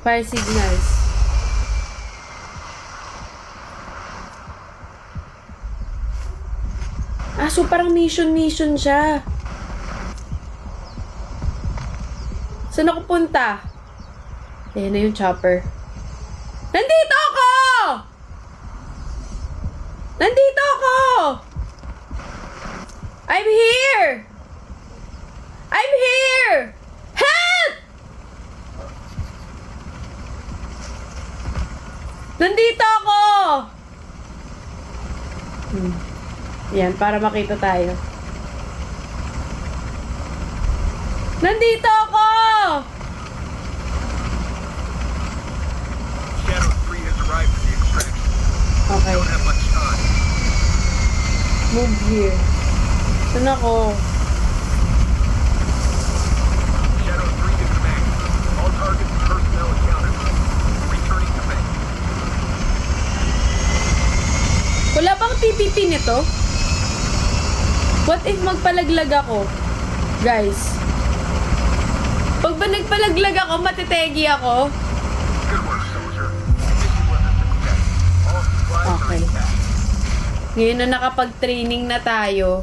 Fire signals. Ah, so parang mission siya. Saan ako punta? Ayan na yung chopper. Nandito ako! Nandito ako! I'm here! I'm here! Help! Nandito ako! Yan, para makita tayo. Nandito ako! Shadow 3 has arrived at the extraction. Okay. Don't have much time. Move here. Saan ako? Shadow 3 to command. All targets and personnel accounted for. Returning to base. Wala bang PPP nito? What if magpalaglag ako? Guys. Pag ba nagpalaglag ako, matitegi ako? Good work, soldier. Mission was a success. All supplies are Okay. intact. Ngayon na nakapag-training na tayo,